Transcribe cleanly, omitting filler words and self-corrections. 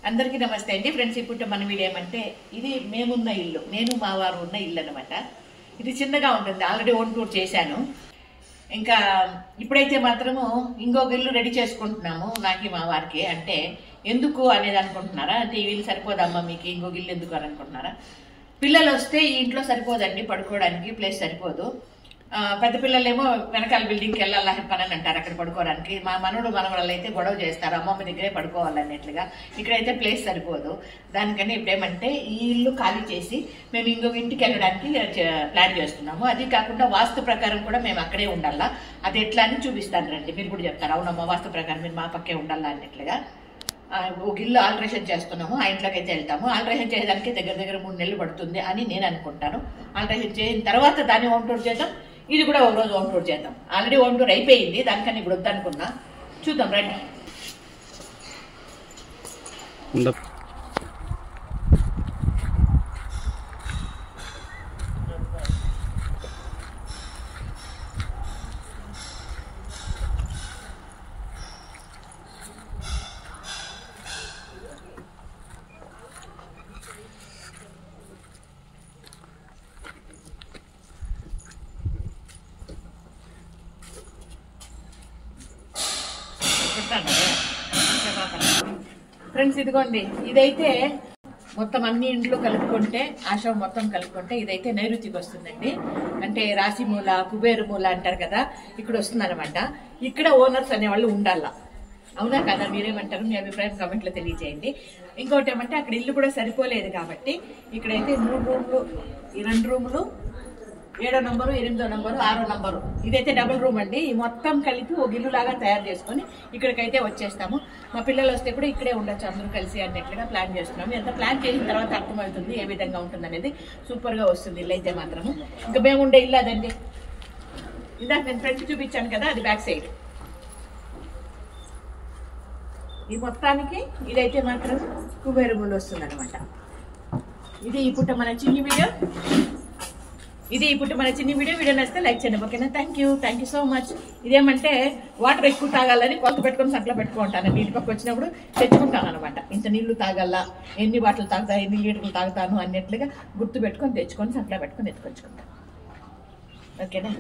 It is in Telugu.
అందరికీ నమస్తే అండి ఫ్రెండ్స్. ఇప్పుడు మన వీడియో ఏమంటే ఇది మేమున్న ఇల్లు, నేను మా వారు ఉన్న ఇల్లు అనమాట. ఇది చిన్నగా ఉంటుంది, ఆల్రెడీ ఓన్ టూర్ చేశాను. ఇంకా ఇప్పుడైతే మాత్రము ఇంకొక ఇల్లు రెడీ చేసుకుంటున్నాము నాకు మా వారికి. అంటే ఎందుకు అనేది అనుకుంటున్నారా? అంటే ఈ ఇల్లు సరిపోదమ్మా మీకు, ఇంకొక ఇల్లు ఎందుకు అని అనుకుంటున్నారా? పిల్లలు వస్తే ఈ ఇంట్లో సరిపోదండి, పడుకోవడానికి ప్లేస్ సరిపోదు. పెద్ద పిల్లలేమో వెనకాల బిల్డింగ్కి వెళ్ళాలా పని అని అంటారు అక్కడ పడుకోవడానికి. మా మనవడు మనవరాళ్ళు అయితే గొడవ చేస్తారు, అమ్మమ్మ దగ్గరే పడుకోవాలన్నట్లుగా. ఇక్కడైతే ప్లేస్ సరిపోదు. దానికని ఇప్పుడేమంటే ఈ ఇల్లు ఖాళీ చేసి మేము ఇంకొక ఇంటికి వెళ్ళడానికి ప్లాన్ చేస్తున్నాము. అది కాకుండా వాస్తు ప్రకారం కూడా మేము అక్కడే ఉండాలా. అది ఎట్లా అని చూపిస్తాను రండి. మీరు కూడా చెప్తారు అవునమ్మా వాస్తు ప్రకారం మీరు మా పక్కే ఉండాలా అన్నట్లుగా. ఒక ఇల్లు ఆల్టరేషన్ చేస్తున్నాము, ఆ ఇంట్లోకి అయితే వెళ్తాము. ఆల్టరేషన్ చేయడానికి దగ్గర 3 నెలలు పడుతుంది అని నేను అనుకుంటాను. ఆల్టరేషన్ చేసిన తర్వాత దాన్ని హోమ్ టూర్ చేద్దాం, ఇది కూడా ఒక రోజు హోమ్ టూర్ చేద్దాం. ఆల్రెడీ హోమ్ టూర్ అయిపోయింది, దానికన్నా ఇప్పుడు వద్దనుకున్నా. చూద్దాం రండి. ఫ్రెండ్స్ ఇదిగోండి, ఇదైతే మొత్తం అన్ని ఇంట్లో కలుపుకుంటే, ఆశ్రమం మొత్తం కలుపుకుంటే ఇదైతే నైరుతికి వస్తుందండి. అంటే రాశిమూల, కుబేరుమూల అంటారు కదా, ఇక్కడ వస్తుంది అనమాట. ఇక్కడ ఓనర్స్ అనేవాళ్ళు ఉండాలా. అవునా కదా? మీరేమంటారు? మీ అభిప్రాయం కామెంట్లో తెలియజేయండి. ఇంకోటి ఏమంటే అక్కడ ఇల్లు కూడా సరిపోలేదు కాబట్టి ఇక్కడైతే 3 రూమ్లు, 2 రూములు, 7వ నంబరు, 8వ నంబరు, 6వ నంబరు, ఇదైతే డబుల్ రూమ్ అండి. ఈ మొత్తం కలిపి ఒక ఇల్లు లాగా తయారు చేసుకొని ఇక్కడికైతే వచ్చేస్తాము. మా పిల్లలు వస్తే కూడా ఇక్కడే ఉండొచ్చు అందరూ కలిసి అన్నట్లుగా ప్లాన్ చేస్తున్నాము. ఎంత ప్లాన్ చేసిన తర్వాత అర్థమవుతుంది ఏ విధంగా ఉంటుంది అనేది. సూపర్గా వస్తుంది ఇల్లు అయితే మాత్రము. ఇంకా మేము ఉండే ఇల్లు అదండి. ఇందాక నేను ఫ్రంట్ చూపించాను కదా, అది బ్యాక్ సైడ్. ఈ మొత్తానికి ఇదైతే మాత్రం కుబేరుమూల వస్తుంది అనమాట. ఇది ఇప్పుడు మన చిన్ని వీడియో. వీడియో నచ్చితే లైక్ చేయండి, ఓకేనా? Thank you so much. ఇదేమంటే వాటర్ ఎక్కువ తాగాలని కొలత పెట్టుకొని సంట్లో పెట్టుకుంటాను. నీటి పక్క వచ్చినప్పుడు తెచ్చుకుంటాను అనమాట. ఇంత నీళ్లు తాగాల, ఎన్ని బాటిల్ తాగుతా, ఎన్ని లీటర్లు తాగుతాను అన్నట్లుగా గుర్తు పెట్టుకొని తెచ్చుకొని సంట్లో పెట్టుకొని ఎత్తుకొచ్చుకుంటాను, ఓకేనా?